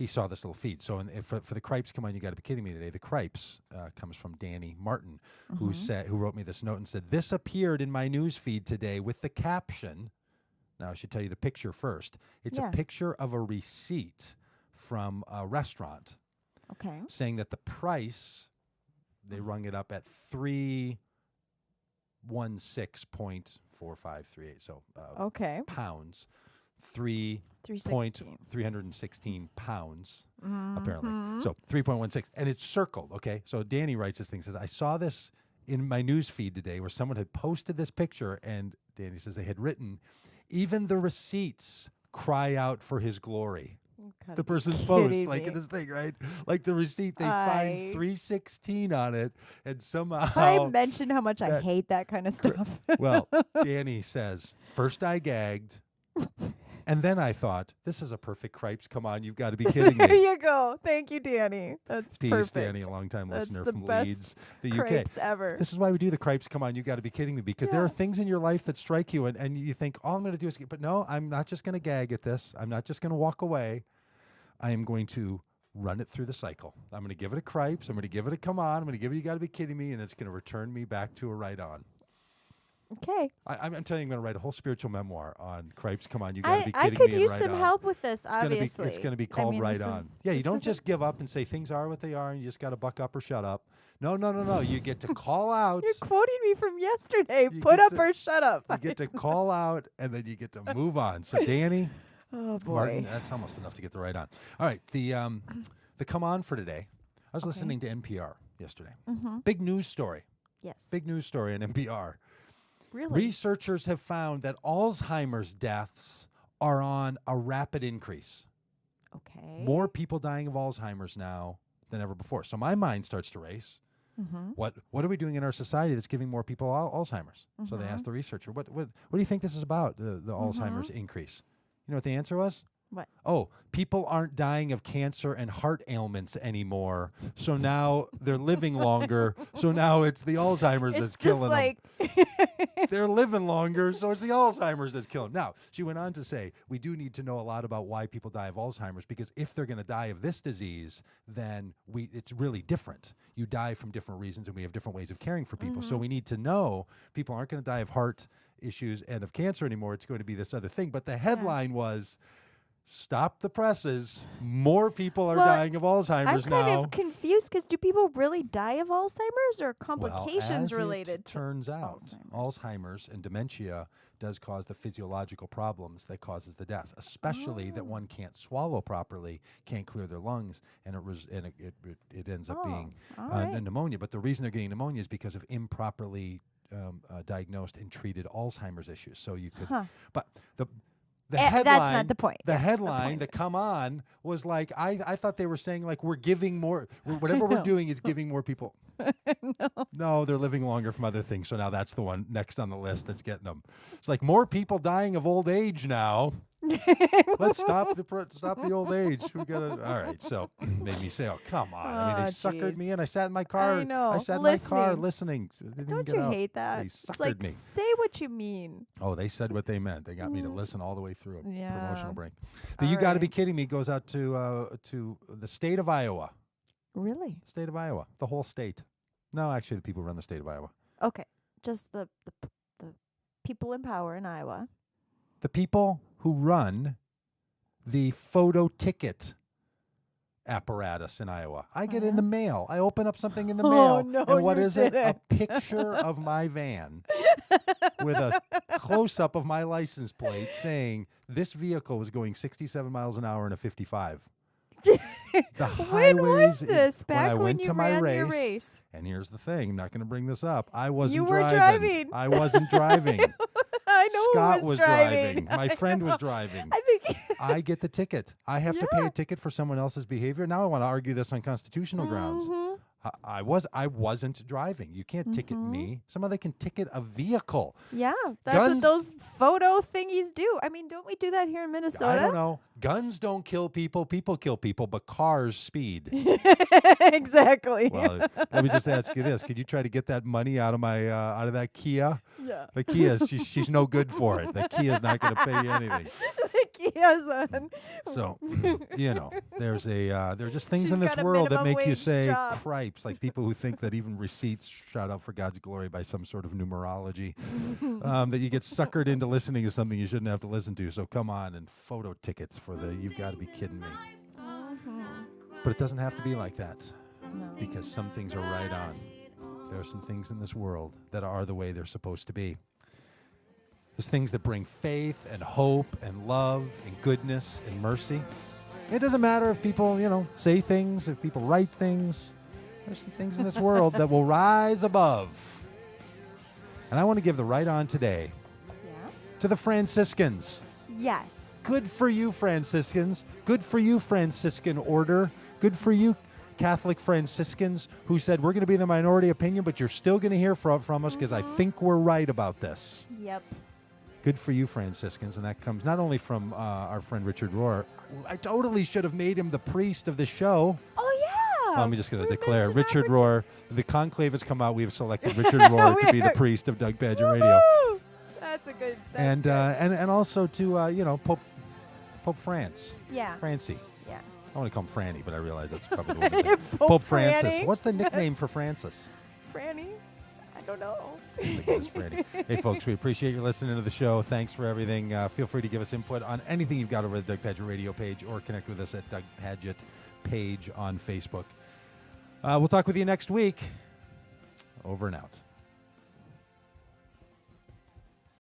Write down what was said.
he saw this little feed. So for the Cripes, come on, you got to be kidding me today. The Cripes comes from Danny Martin, who wrote me this note and said, this appeared in my news feed today with the caption. Now, I should tell you the picture first. It's a picture of a receipt from a restaurant saying that the price, they rung it up at 316.4538. So pounds. 316 pounds, apparently. So 3.16. And it's circled, okay? So Danny writes this thing, says, I saw this in my news feed today where someone had posted this picture, and Danny says they had written, even the receipts cry out for his glory. The person's post, like in this thing, right? Like the receipt, they find 316 on it, and somehow... I mentioned how much I hate that kind of stuff. Well, Danny says, first I gagged... And then I thought, this is a perfect Cripes. Come on, you've got to be kidding me. There you go. Thank you, Danny. That's perfect. Danny, a longtime listener from best Leeds, the Cripes UK. Ever. This is why we do the Cripes. Come on, you've got to be kidding me. Because there are things in your life that strike you, and you think, all I'm going to do is... But no, I'm not just going to gag at this. I'm not just going to walk away. I am going to run it through the cycle. I'm going to give it a Cripes. I'm going to give it a come on. I'm going to give it you got to be kidding me, and it's going to return me back to a right on. Okay. I'm telling you, I'm going to write a whole spiritual memoir on Cripes. Come on, you got to be kidding me. I could use right some on. help with this, obviously. It's going to be called Right On. Yeah, you don't just give up and say things are what they are and you just got to buck up or shut up. No. You get to call out. You're quoting me from yesterday. Put up or shut up. You get to call out and then you get to move on. So, Danny, oh boy, Martin, that's almost enough to get the right on. All right, the come on for today. I was listening to NPR yesterday. Big news story. Yes. Big news story on NPR. Really? Researchers have found that Alzheimer's deaths are on a rapid increase. Okay. More people dying of Alzheimer's now than ever before. So my mind starts to race. What are we doing in our society that's giving more people Alzheimer's? So they asked the researcher, what do you think this is about, the Alzheimer's increase? You know what the answer was? What? Oh, people aren't dying of cancer and heart ailments anymore. So now they're living longer. So now it's the Alzheimer's that's killing them. They're living longer, so it's the Alzheimer's that's killing them. Now, she went on to say, we do need to know a lot about why people die of Alzheimer's, because if they're going to die of this disease, then it's really different. You die from different reasons, and we have different ways of caring for people. So we need to know people aren't going to die of heart issues and of cancer anymore. It's going to be this other thing. But the headline was... Stop the presses. More people are dying of Alzheimer's now. I'm kind of confused because do people really die of Alzheimer's or complications related to turns out, Alzheimer's and dementia does cause the physiological problems that causes the death, especially that one can't swallow properly, can't clear their lungs, and it ends up being a pneumonia. But the reason they're getting pneumonia is because of improperly diagnosed and treated Alzheimer's issues. So you could, but the headline, that's not the point. The headline, the come on, was like, I thought they were saying, like, we're giving more, whatever we're doing is giving more people. No, they're living longer from other things. So now that's the one next on the list that's getting them. It's like more people dying of old age now. Let's stop the old age. We gotta. All right. So made me say, "Oh, come on!" I mean, they suckered me in. I sat in my car. I know. I sat in my car listening. Don't you hate that? They It's suckered like, me. say what you mean. Oh, they said what they meant. They got me to listen all the way through a promotional break. The All You Got to right. Be Kidding Me goes out to the state of Iowa. Really? State of Iowa. The whole state. No, actually, the people who run the state of Iowa. Okay. Just the people in power in Iowa. The people who run the photo ticket apparatus in Iowa. I get it in the mail. I open up something in the mail. No, and what you is it? A didn't. picture of my van with a close-up of my license plate saying this vehicle was going 67 miles an hour in a 55. The When highways was this? when I Back when went you to my ran your race. race. And here's the thing, I'm not going to bring this up. I wasn't You were driving. driving. I wasn't driving. I know Scott who was driving. My friend was driving. I think I get the ticket. I have to pay a ticket for someone else's behavior. Now I want to argue this on constitutional grounds. I wasn't driving. You can't ticket me. Somebody can ticket a vehicle. yeah, that's Guns- what those photo thingies do. I mean, don't we do that here in Minnesota? I don't know. Guns don't kill people. People kill people, but cars speed. Exactly. Well, let me just ask you this: could you try to get that money out of my out of that Kia? Yeah. The Kia, she's no good for it. The Kia's not going to pay you anything. The Yes, son. So, there's just things She's in this got a world that minimum make you wage say job. cripes, like people who think that even receipts shout out for God's glory by some sort of numerology, that you get suckered into listening to something you shouldn't have to listen to. So come on, and photo tickets for you've got to be kidding me. But it doesn't have to be like that, because some things are right on. There are some things in this world that are the way they're supposed to be. There's things that bring faith and hope and love and goodness and mercy. It doesn't matter if people, say things, if people write things. There's some things in this world that will rise above. And I want to give the right on today to the Franciscans. Yes. Good for you, Franciscans. Good for you, Franciscan order. Good for you, Catholic Franciscans, who said we're going to be the minority opinion, but you're still going to hear from us because I think we're right about this. Yep. Good for you, Franciscans. And that comes not only from our friend Richard Rohr. I totally should have made him the priest of the show. Oh, yeah. I'm just going to declare Richard Rohr. The conclave has come out. We have selected Richard Rohr to be the priest of Doug Pagitt Radio. That's a good. And also to Pope France. Yeah. Francie. Yeah. I want to call him Franny, but I realize that's probably the one. Pope Francis. Franny. What's the nickname for Francis? Franny. I don't know. I think it was Franny. Hey, folks, we appreciate you listening to the show. Thanks for everything. Feel free to give us input on anything you've got over the Doug Pagitt Radio page, or connect with us at Doug Pagitt page on Facebook. We'll talk with you next week. Over and out.